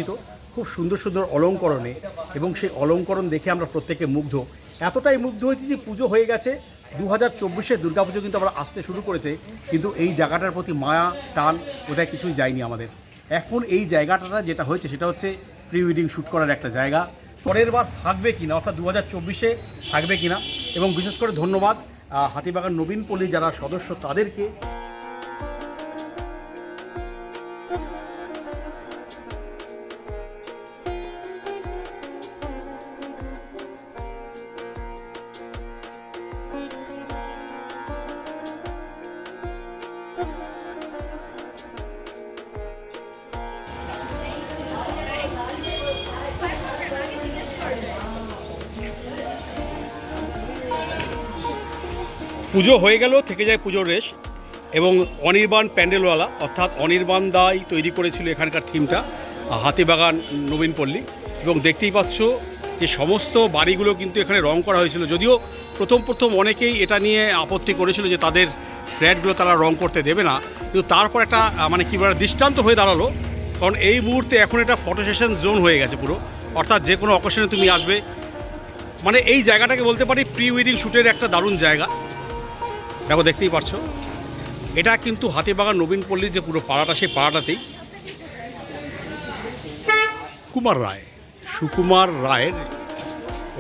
সজ্জিত খুব সুন্দর সুন্দর অলঙ্করণে, এবং সেই অলঙ্করণ দেখে আমরা প্রত্যেকে মুগ্ধ। এতটাই মুগ্ধ হয়েছি যে পুজো হয়ে গেছে, 2024-এর দুর্গাপুজো কিন্তু আমরা আসতে শুরু করেছে, কিন্তু এই জায়গাটার প্রতি মায়া টান কোথায় কিছুই যায়নি আমাদের। এখন এই জায়গাটা যেটা হয়েছে সেটা হচ্ছে প্রি ওয়েডিং শ্যুট করার একটা জায়গা। পরের বার থাকবে কিনা, অর্থাৎ 2024-এ থাকবে কিনা, এবং বিশেষ করে ধন্যবাদ হাতিবাগান নবীন পল্লী যারা সদস্য তাদেরকে। পুজো হয়ে গেল, থেকে যায় পুজোর রেশ, এবং অনির্বাণ প্যান্ডেলওয়ালা অর্থাৎ অনির্বাণ দাই তৈরি করেছিল এখানকার থিমটা, হাতিবাগান নবীন পল্লী। এবং দেখতেই পাচ্ছ যে সমস্ত বাড়িগুলো কিন্তু এখানে রং করা হয়েছিল, যদিও প্রথম অনেকেই এটা নিয়ে আপত্তি করেছিল যে তাদের ফ্ল্যাটগুলো তারা রং করতে দেবে না, কিন্তু তারপর একটা মানে কী বলে দৃষ্টান্ত হয়ে দাঁড়ালো, কারণ এই মুহূর্তে এখন এটা ফটো সেশন জোন হয়ে গেছে পুরো, অর্থাৎ যে কোনো অকেশনে তুমি আসবে, মানে এই জায়গাটাকে বলতে পারি প্রি ওয়েডিং শ্যুটের একটা দারুণ জায়গা। দেখো দেখতেই পারছো, এটা কিন্তু হাতিবাগান নবীন পল্লীর যে পুরো পাড়াটা, সেই পাড়াটাতেই সুকুমার রায়ের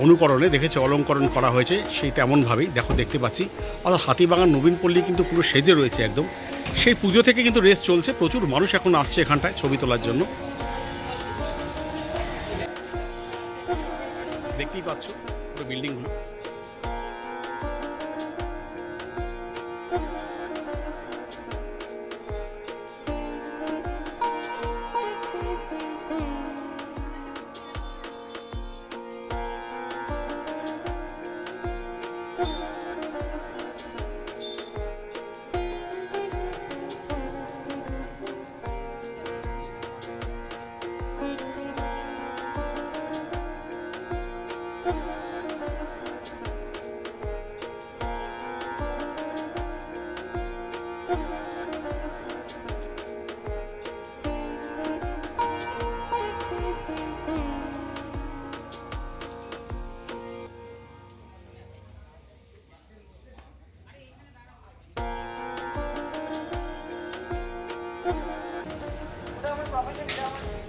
অনুকরণে দেখেছে অলঙ্করণ করা হয়েছে, সেই তেমনভাবেই দেখো দেখতে পাচ্ছি। অর্থাৎ হাতিবাগান নবীন পল্লী কিন্তু পুরো সেজে রয়েছে একদম। সেই পুজো থেকে কিন্তু রেস চলছে, প্রচুর মানুষ এখন আসছে এখানটায় ছবি তোলার জন্য। দেখতেই পাচ্ছ পুরো বিল্ডিংগুলো।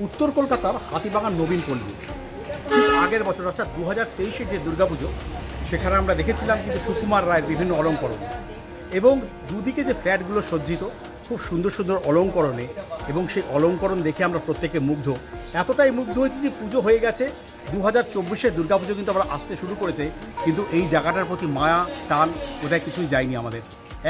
উত্তর কলকাতার হাতিবাগান নবীন পল্লী ঠিক আগের বছর অর্থাৎ 2023-এর যে দুর্গাপুজো, সেখানে আমরা দেখেছিলাম কিন্তু সুকুমার রায়ের বিভিন্ন অলঙ্করণ, এবং দুদিকে যে ফ্ল্যাটগুলো সজ্জিত খুব সুন্দর সুন্দর অলঙ্করণে, এবং সেই অলঙ্করণ দেখে আমরা প্রত্যেকে মুগ্ধ। এতটাই মুগ্ধ হয়েছি যে পুজো হয়ে গেছে, 2024-এর দুর্গাপুজো কিন্তু আমরা আসতে শুরু করেছে, কিন্তু এই জায়গাটার প্রতি মায়া টান কোথায় কিছুই যায়নি আমাদের।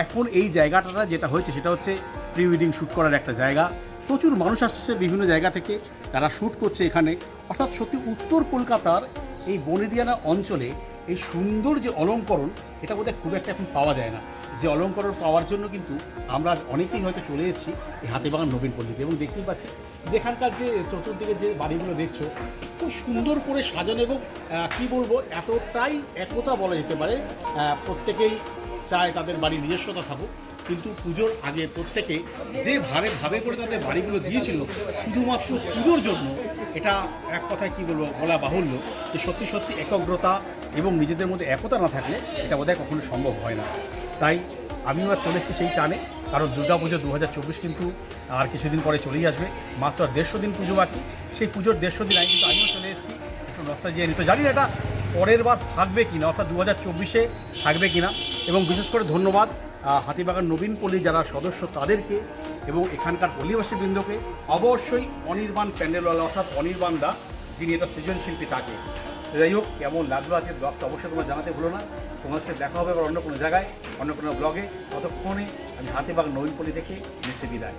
এখন এই জায়গাটা যেটা হয়েছে সেটা হচ্ছে প্রি ওয়েডিং শ্যুট করার একটা জায়গা। প্রচুর মানুষ আসছে বিভিন্ন জায়গা থেকে, তারা শ্যুট করছে এখানে। অর্থাৎ সত্যি উত্তর কলকাতার এই বনেদিয়ানা অঞ্চলে এই সুন্দর যে অলঙ্করণ, এটা বোধহয় খুব একটা এখন পাওয়া যায় না। যে অলঙ্করণ পাওয়ার জন্য কিন্তু আমরা অনেকেই হয়তো চলে এসেছি এই হাতিবাগান নবীন পল্লীতে। এবং দেখতেই পাচ্ছি যেখানকার যে চতুর্দিকে যে বাড়িগুলো দেখছো খুব সুন্দর করে সাজানো, এবং কী বলবো, এতটাই একতা বলা যেতে পারে। প্রত্যেকেই চায় তাদের বাড়ির নিজস্বতা থাকুক, কিন্তু পুজোর আগে প্রত্যেকে যে ভাবে করে তাদের বাড়িগুলো দিয়েছিল শুধুমাত্র পুজোর জন্য, এটা এক কথায় কী বলবো, বলা বাহুল্য যে সত্যি সত্যি একাগ্রতা এবং নিজেদের মধ্যে একতা না থাকলে এটা বোধহয় কখনো সম্ভব হয় না। তাই আমিও আর চলে এসেছি সেই টানে, কারণ দুর্গাপুজো 2024 কিন্তু আর কিছুদিন পরে চলেই আসবে, মাত্র আর 150 দিন পুজো বাকি। সেই পুজোর 150 দিন আগে কিন্তু আমিও চলে এসেছি একটু নস্টালজিয়া নিতে। জানি না এটা পরের বার থাকবে কিনা, অর্থাৎ 2024-এ থাকবে কিনা, এবং বিশেষ করে ধন্যবাদ হাতিবাগান নবীন পল্লী যারা সদস্য তাদেরকে, এবং এখানকার পল্লীবাসীবৃন্দকে, অবশ্যই অনির্বাণ প্যান্ডেলওয়ালা অর্থাৎ অনির্বাণ দা যিনি এটা সৃজনশিল্পী তাকে। যাই হোক, কেমন লাগলো আজকে ব্লগটা অবশ্যই তোমরা জানাতে ভুলো না। তোমার সাথে দেখা হবে আবার অন্য কোনো জায়গায়, অন্য কোনো ব্লগে। ততক্ষণে আমি হাতিবাগান নবীন পল্লী থেকে নিচ্ছি বিদায়।